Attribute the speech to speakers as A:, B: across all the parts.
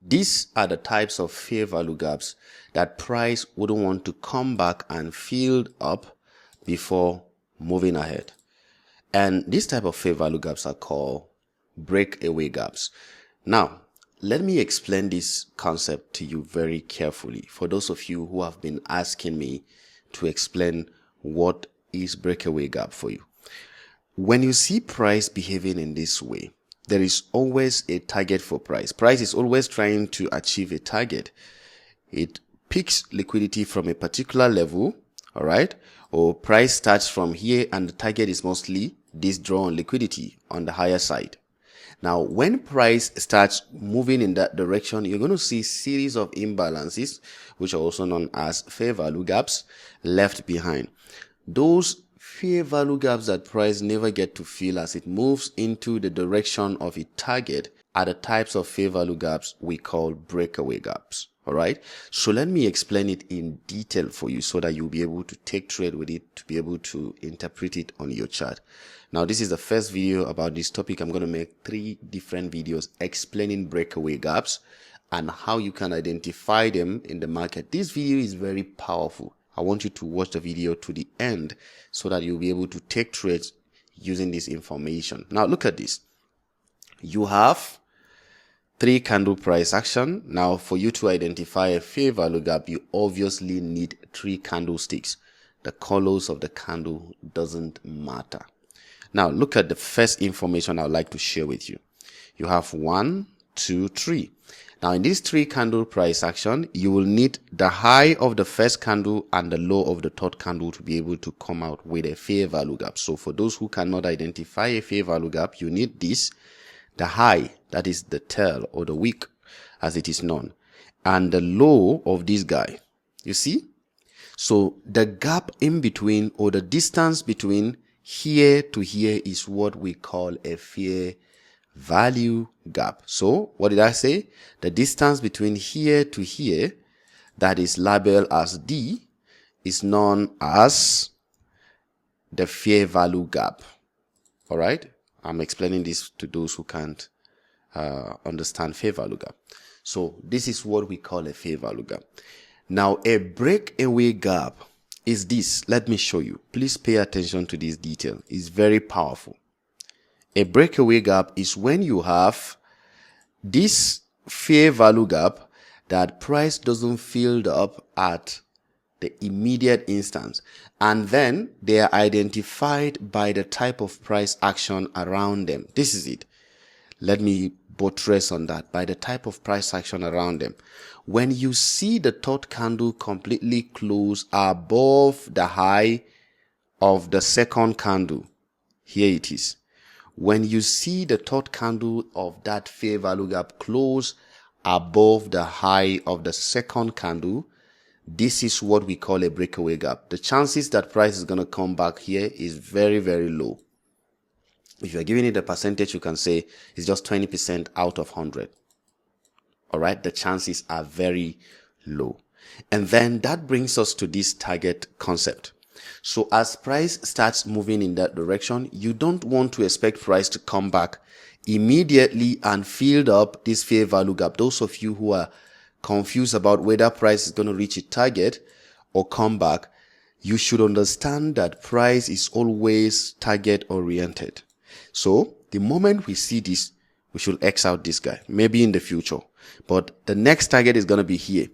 A: These are the types of fair value gaps that price wouldn't want to come back and fill up before moving ahead. And these type of fair value gaps are called breakaway gaps. Now, let me explain this concept to you very carefully for those of you who have been asking me to explain what is breakaway gap for you. When you see price behaving in this way, there is always a target for price. Price is always trying to achieve a target. It picks liquidity from a particular level, all right? Or price starts from here and the target is mostly this draw on liquidity on the higher side. Now, when price starts moving in that direction, you're going to see series of imbalances, which are also known as fair value gaps, left behind. Those fair value gaps that price never get to fill as it moves into the direction of a target are the types of fair value gaps we call breakaway gaps. All right. So let me explain it in detail for you so that you'll be able to take trade with it, to be able to interpret it on your chart. Now, this is the first video about this topic. I'm going to make 3 different videos explaining breakaway gaps and how you can identify them in the market. This video is very powerful. I want you to watch the video to the end so that you'll be able to take trades using this information. Now, look at this. You have 3 candle price action. Now, for you to identify a fair value gap, you obviously need 3 candlesticks. The colors of the candle doesn't matter. Now, look at the first information I'd like to share with you. You have 1, 2, 3. Now, in this 3 candle price action, you will need the high of the first candle and the low of the third candle to be able to come out with a fair value gap. So for those who cannot identify a fair value gap, you need this, the high, that is the tail or the wick as it is known, and the low of this guy. You see? So the gap in between, or the distance between here to here, is what we call a fair value gap. So what did I say? The distance between here to here, that is labeled as D, is known as the fair value gap. All right. I'm explaining this to those who can't understand fair value gap. So this is what we call a fair value gap. Now, a breakaway gap is this. Let me show you. Please pay attention to this detail. It's very powerful. A breakaway gap is when you have this fair value gap that price doesn't fill up at the immediate instance, and then they are identified by the type of price action around them. This is it. Let me buttress on that. By the type of price action around them. When you see the third candle completely close above the high of the second candle, here it is. When you see the third candle of that fair value gap close above the high of the second candle, this is what we call a breakaway gap. The chances that price is going to come back here is very, very low. If you're giving it a percentage, you can say it's just 20% out of 100. All right. The chances are very low. And then that brings us to this target concept. So as price starts moving in that direction, you don't want to expect price to come back immediately and fill up this fair value gap. Those of you who are confused about whether price is going to reach its target or come back, you should understand that price is always target oriented. So the moment we see this, we should X out this guy, maybe in the future, but the next target is going to be here.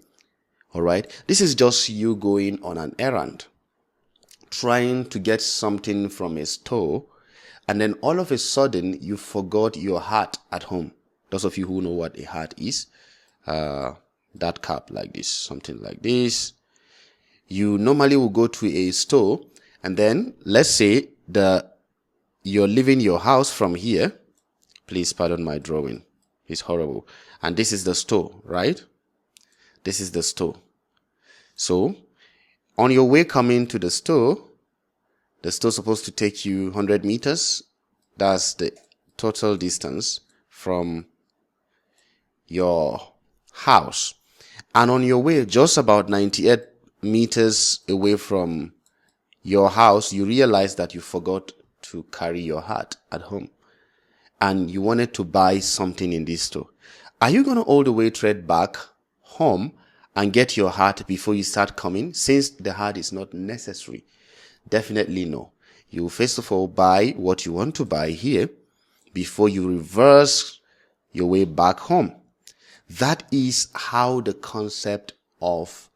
A: All right. This is just you going on an errand, trying to get something from a store, and then all of a sudden you forgot your hat at home. Those of you who know what a hat is, that cap like this, something like this. You normally will go to a store, and then let's say you're leaving your house from here. Please pardon my drawing. It's horrible. And this is the store, right? This is the store. So on your way coming to the store's supposed to take you 100 meters. That's the total distance from your house. And on your way, just about 98 meters away from your house, you realize that you forgot to carry your hat at home. And you wanted to buy something in this store. Are you going to all the way trade back home and get your heart before you start coming, since the heart is not necessary? Definitely no. You first of all buy what you want to buy here before you reverse your way back home. That is how the concept of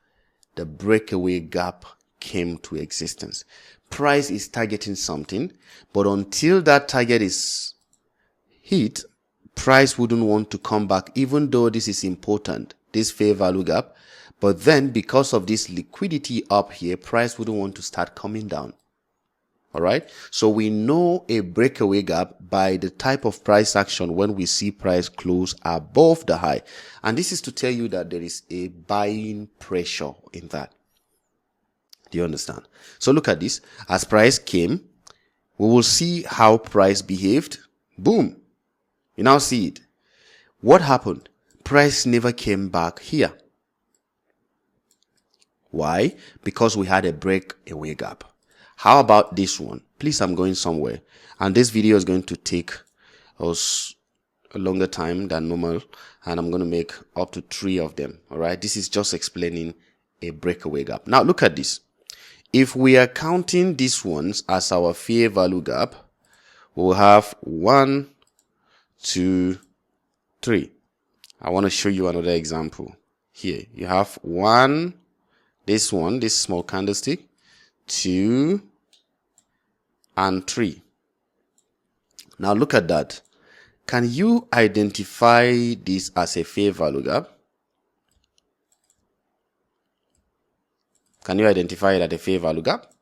A: the breakaway gap came to existence. Price is targeting something, but until that target is hit, price wouldn't want to come back, even though this is important, this fair value gap. But then because of this liquidity up here, price wouldn't want to start coming down. All right. So we know a breakaway gap by the type of price action when we see price close above the high. And this is to tell you that there is a buying pressure in that. Do you understand? So look at this. As price came, we will see how price behaved. Boom. You now see it. What happened? Price never came back here. Why? Because we had a breakaway gap. How about this one? Please, I'm going somewhere. And this video is going to take us a longer time than normal. And I'm going to make up to 3 of them. All right. This is just explaining a breakaway gap. Now look at this. If we are counting these ones as our fair value gap, we'll have 1, 2, 3. I want to show you another example. Here you have 1, this small candlestick, 2, and 3. Now look at that. Can you identify this as a fair value gap? Can you identify it as a fair value gap?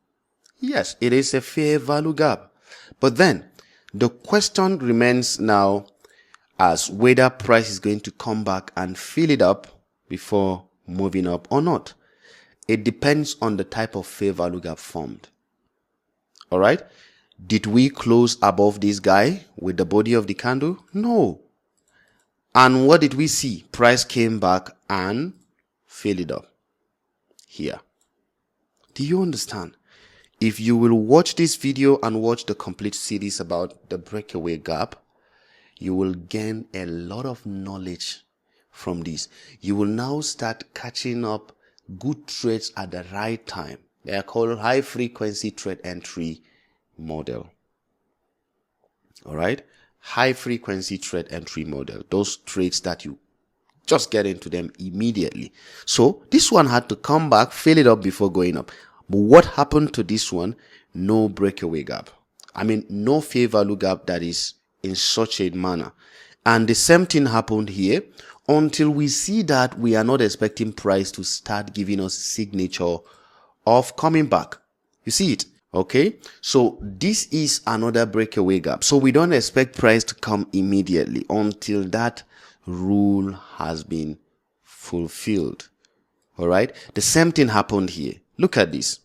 A: Yes, it is a fair value gap. But then the question remains now as whether price is going to come back and fill it up before moving up or not. It depends on the type of fair value gap formed. All right. Did we close above this guy with the body of the candle? No. And what did we see? Price came back and filled it up here. Do you understand? If you will watch this video and watch the complete series about the breakaway gap, you will gain a lot of knowledge from this. You will now start catching up good trades at the right time. They are called high frequency trade entry model. All right. High frequency trade entry model. Those trades that you just get into them immediately. So this one had to come back, fill it up before going up. But what happened to this one? No breakaway gap. I mean, no fair value gap that is in such a manner. And the same thing happened here until we see that we are not expecting price to start giving us signature of coming back. You see it? Okay. So this is another breakaway gap. So we don't expect price to come immediately until that rule has been fulfilled. All right. The same thing happened here. Look at this.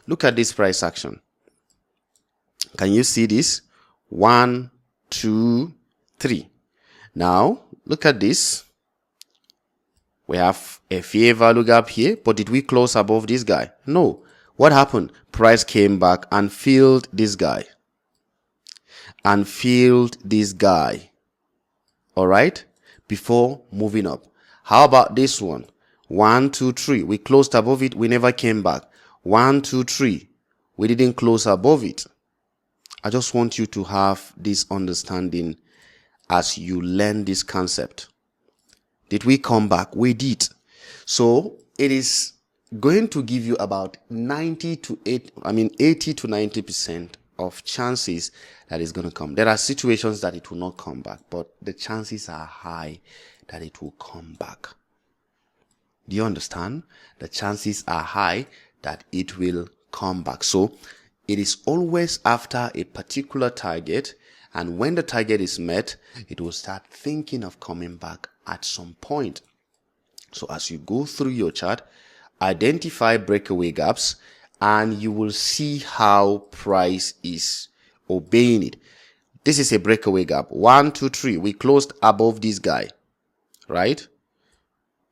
A: Look at this price action. Can you see this? 1, 2, 3. Now look at this. We have a fair value gap here, but did we close above this guy? No. What happened? Price came back and filled this guy. And filled this guy. All right. Before moving up. How about this one? 1, 2, 3. We closed above it. We never came back. 1, 2, 3. We didn't close above it. I just want you to have this understanding as you learn this concept. Did we come back? We did. So it is going to give you about 80 to 90% of chances that it's going to come. There are situations that it will not come back, but the chances are high that it will come back. Do you understand? The chances are high that it will come back. So it is always after a particular target, and when the target is met, it will start thinking of coming back at some point. So as you go through your chart, identify breakaway gaps, and you will see how price is obeying it. This is a breakaway gap. 1, 2, 3. We closed above this guy, right?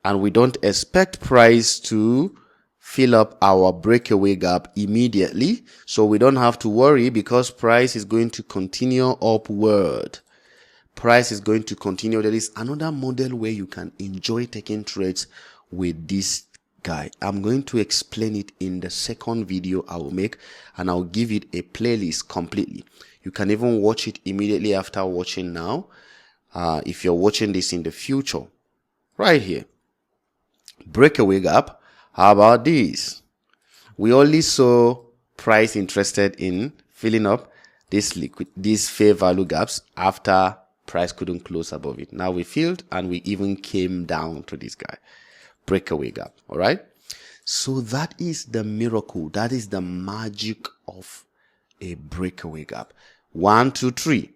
A: And we don't expect price to fill up our breakaway gap immediately. So we don't have to worry because price is going to continue upward. price is going to continue. There is another model where you can enjoy taking trades with this guy. I'm going to explain it in the second video I will make, and I'll give it a playlist completely. You can even watch it immediately after watching now, if you're watching this in the future. Right here, breakaway gap. How about this? We only saw price interested in filling up these fair value gaps after price couldn't close above it. Now we filled and we even came down to this guy, breakaway gap. All right, so that is the miracle, that is the magic of a breakaway gap. 1 2 3.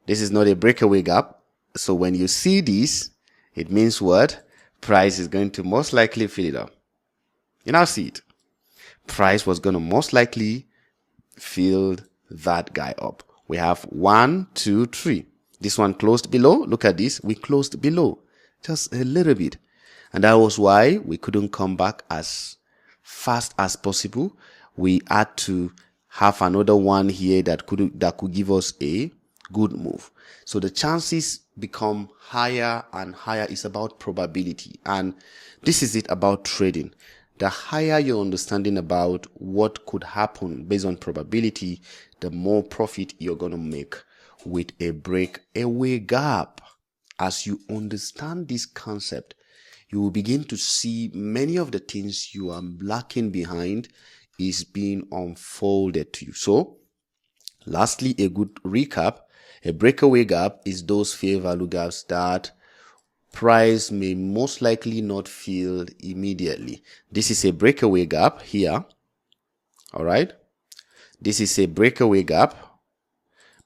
A: This is not a breakaway gap, so when you see this, it means what? Price is going to most likely fill it up. You now see it. Price was going to most likely fill that guy up. We have 1 2 3. This one closed below. Look at this. We closed below just a little bit, and that was why we couldn't come back as fast as possible. We had to have another one here that could give us a good move. So the chances become higher and higher. It's about probability, and this is it about trading. The higher your understanding about what could happen based on probability, the more profit you're going to make with a breakaway gap. As you understand this concept, you will begin to see many of the things you are lacking behind is being unfolded to you. So, lastly, a good recap. A breakaway gap is those fair value gaps that price may most likely not fill immediately. This is a breakaway gap here. All right. This is a breakaway gap,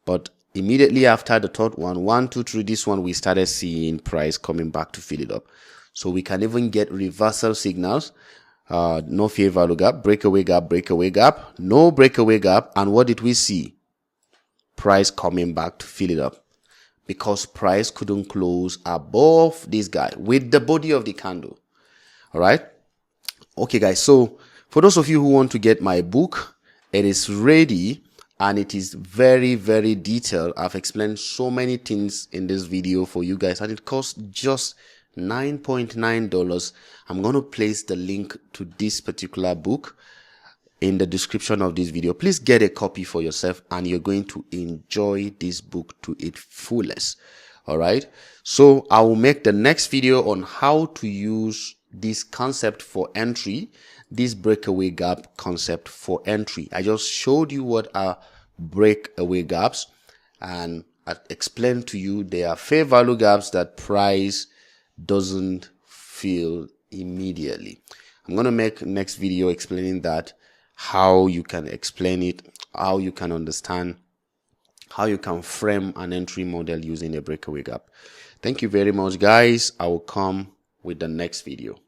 A: but immediately after the third one, 1 2 3, this one we started seeing price coming back to fill it up. So we can even get reversal signals. No fair value gap, breakaway gap, no breakaway gap. And what did we see? Price coming back to fill it up, because price couldn't close above this guy with the body of the candle. All right. Okay, guys. So for those of you who want to get my book, it is ready and it is very, very detailed. I've explained so many things in this video for you guys, and it costs just $9.9. I'm going to place the link to this particular book in the description of this video. Please get a copy for yourself, and you're going to enjoy this book to its fullest. All right. So I will make the next video on how to use this concept for entry, this breakaway gap concept for entry. I just showed you what are breakaway gaps, and I explained to you they are fair value gaps that price doesn't fill immediately. I'm going to make next video explaining that, how you can explain it, how you can understand, how you can frame an entry model using a breakaway gap. Thank you very much, guys. I will come with the next video.